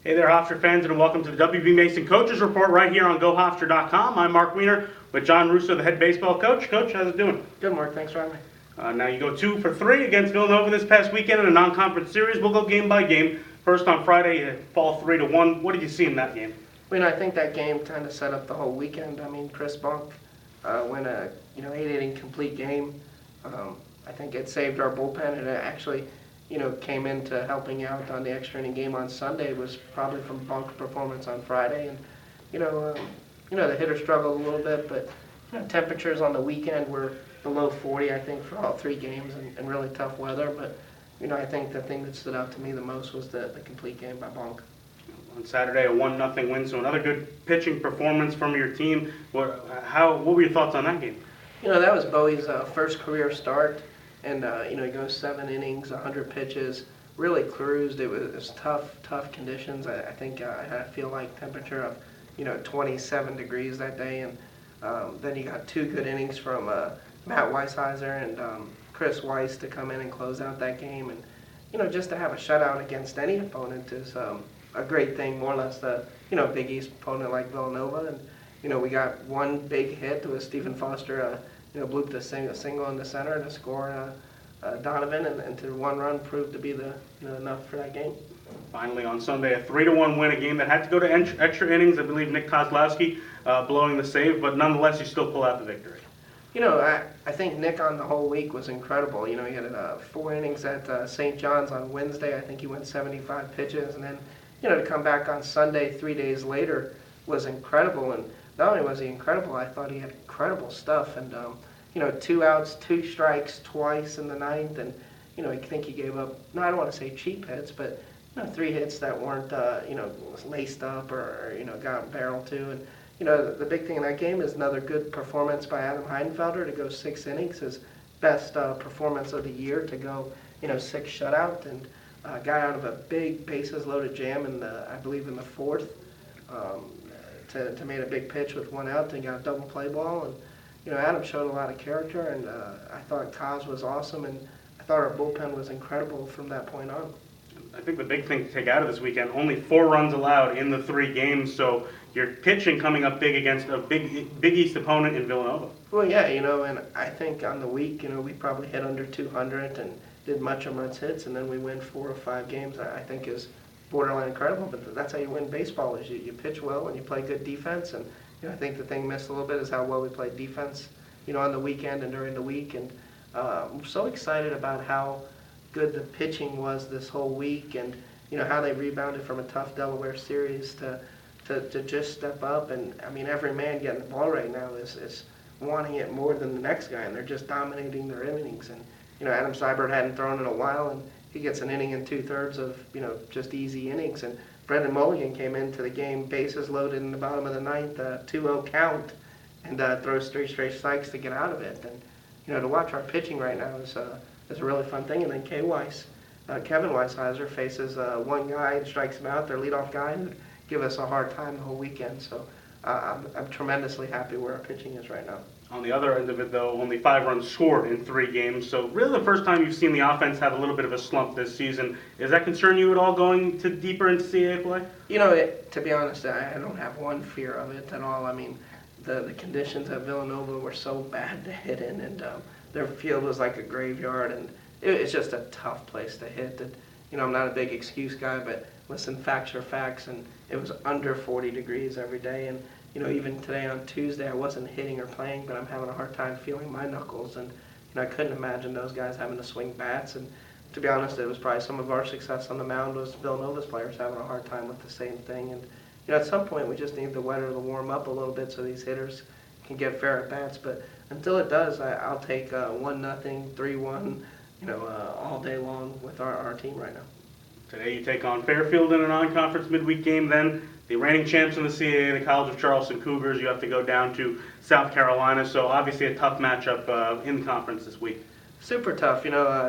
Hey there, Hofstra fans, and welcome to the WB Mason Coaches Report right here on GoHofstra.com. I'm Mark Weiner with John Russo, the head baseball coach. Coach, how's it doing? Good, Mark. Thanks for having me. Now you go 2 for 3 against Villanova this past weekend in a non-conference series. We'll go game by game. First on Friday, you fall 3-1. What did you see in that game? Well, I think that game kind of set up the whole weekend. Chris Bunk went a 8-inning complete game. I think it saved our bullpen, and it actually came into helping out on the extra inning game on Sunday. It was probably from Bunk's performance on Friday, and the hitter struggled a little bit, but temperatures on the weekend were below 40, I think, for all 3 games, and really tough weather. But I think the thing that stood out to me the most was the complete game by Bunk. On Saturday, a 1-0 win, so another good pitching performance from your team. What were your thoughts on that game? That was Bowie's first career start, and he goes 7 innings, 100 pitches, really cruised. It was tough conditions. I think I feel like temperature of 27 degrees that day, and then you got 2 good innings from Matt Weisheiser and Chris Weiss to come in and close out that game, and just to have a shutout against any opponent is a great thing, more or less the Big East opponent like Villanova, and we got one big hit with Stephen Foster, blooped a single in the center to score Donovan, and to 1 run proved to be the enough for that game. Finally, on Sunday, a 3-1 win, a game that had to go to extra innings. I believe Nick Kozlowski blowing the save, but nonetheless, you still pull out the victory. I think Nick on the whole week was incredible. He had 4 innings at St. John's on Wednesday. I think he went 75 pitches, and then to come back on Sunday 3 days later was incredible. And not only was he incredible, I thought he had incredible stuff. And 2 outs, 2 strikes twice in the 9th, and I think he gave up, no, I don't want to say cheap hits, but 3 hits that weren't laced up or got barreled to. And the big thing in that game is another good performance by Adam Heidenfelder to go 6 innings, his best performance of the year, to go 6 shutout, and got out of a big bases loaded jam I believe in the 4th, to made a big pitch with 1 out and got a double play ball. And Adam showed a lot of character, and I thought Kaz was awesome, and I thought our bullpen was incredible from that point on. I think the big thing to take out of this weekend, only 4 runs allowed in the 3 games, so you're pitching coming up big against a Big East opponent in Villanova. Well, yeah, and I think on the week, we probably hit under 200 and did much hits, and then we win 4 or 5 games. I think is borderline incredible, but that's how you win baseball, is you pitch well and you play good defense. And I think the thing missed a little bit is how well we played defense, on the weekend and during the week. And I'm so excited about how good the pitching was this whole week, and how they rebounded from a tough Delaware series to just step up. And every man getting the ball right now is wanting it more than the next guy, and they're just dominating their innings. And Adam Seibert hadn't thrown in a while, and he gets an inning and 2/3 of just easy innings. And Brendan Mulligan came into the game bases loaded in the bottom of the 9th, 2-0 count, and throws 3 straight strikes to get out of it. And to watch our pitching right now is a really fun thing. And then Kevin Weisheiser faces one guy and strikes him out, their leadoff guy, and give us a hard time the whole weekend. So I'm tremendously happy where our pitching is right now. On the other end of it, though, only 5 runs scored in 3 games. So really the first time you've seen the offense have a little bit of a slump this season. Does that concern you at all going deeper into CAA play? To be honest, I don't have one fear of it at all. The conditions at Villanova were so bad to hit in, and their field was like a graveyard, and it's just a tough place to hit. And, I'm not a big excuse guy, but listen, facts are facts, and it was under 40 degrees every day. And even today on Tuesday, I wasn't hitting or playing, but I'm having a hard time feeling my knuckles. And I couldn't imagine those guys having to swing bats. And to be honest, it was probably some of our success on the mound was Villanova's players having a hard time with the same thing. And at some point, we just need the weather to warm up a little bit so these hitters can get fair at bats. But until it does, I'll take 1-0, 3-1, all day long with our team right now. Today you take on Fairfield in a non-conference midweek game, then the reigning champs in the CAA, the College of Charleston Cougars. You have to go down to South Carolina, so obviously a tough matchup in the conference this week. Super tough.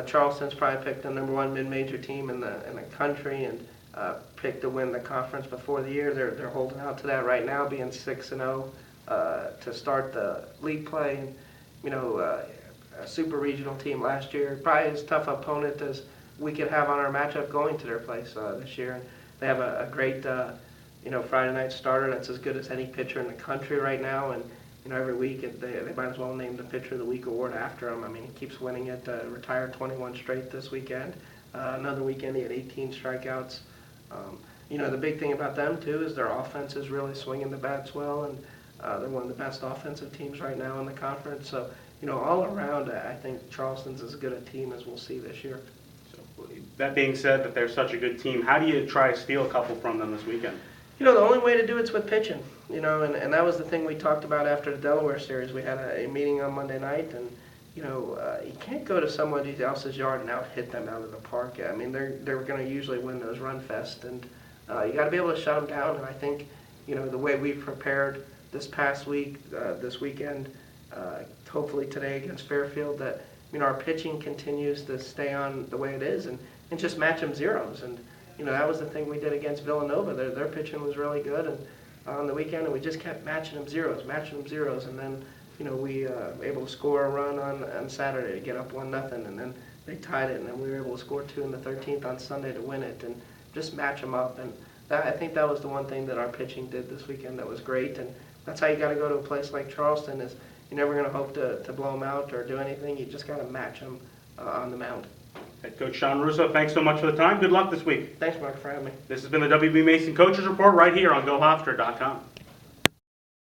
Charleston's probably picked the #1 mid-major team in the country, and picked to win the conference before the year. They're holding out to that right now, being 6-0 to start the league play. And, a super regional team last year, probably as tough opponent as we could have on our matchup going to their place this year. they have a great Friday night starter that's as good as any pitcher in the country right now, and every week they might as well name the Pitcher of the Week award after him. I mean, he keeps winning it. Retired 21 straight this weekend. Another weekend he had 18 strikeouts. The big thing about them too is their offense is really swinging the bats well, and they're one of the best offensive teams right now in the conference. So, all around, I think Charleston's as good a team as we'll see this year. So, that being said, that they're such a good team, how do you try to steal a couple from them this weekend? The only way to do it's with pitching, and that was the thing we talked about after the Delaware series. We had a meeting on Monday night, and, you can't go to somebody else's yard and hit them out of the park. I mean, they're going to usually win those run fests, and you got to be able to shut them down, and I think, the way we've prepared this past week, this weekend, hopefully today against Fairfield, that, our pitching continues to stay on the way it is, and just match them zeros, and that was the thing we did against Villanova. Their pitching was really good, and on the weekend, and we just kept matching them zeros, and then, we were able to score a run on Saturday to get up 1-0, and then they tied it, and then we were able to score 2 in the 13th on Sunday to win it, and just match them up. And I think that was the one thing that our pitching did this weekend that was great, and that's how you got to go to a place like Charleston. Is you're never going to hope to blow them out or do anything. You just got to match them on the mound. Head Coach Sean Russo, thanks so much for the time. Good luck this week. Thanks, Mark, for having me. This has been the WB Mason Coaches Report right here on GoHofstra.com.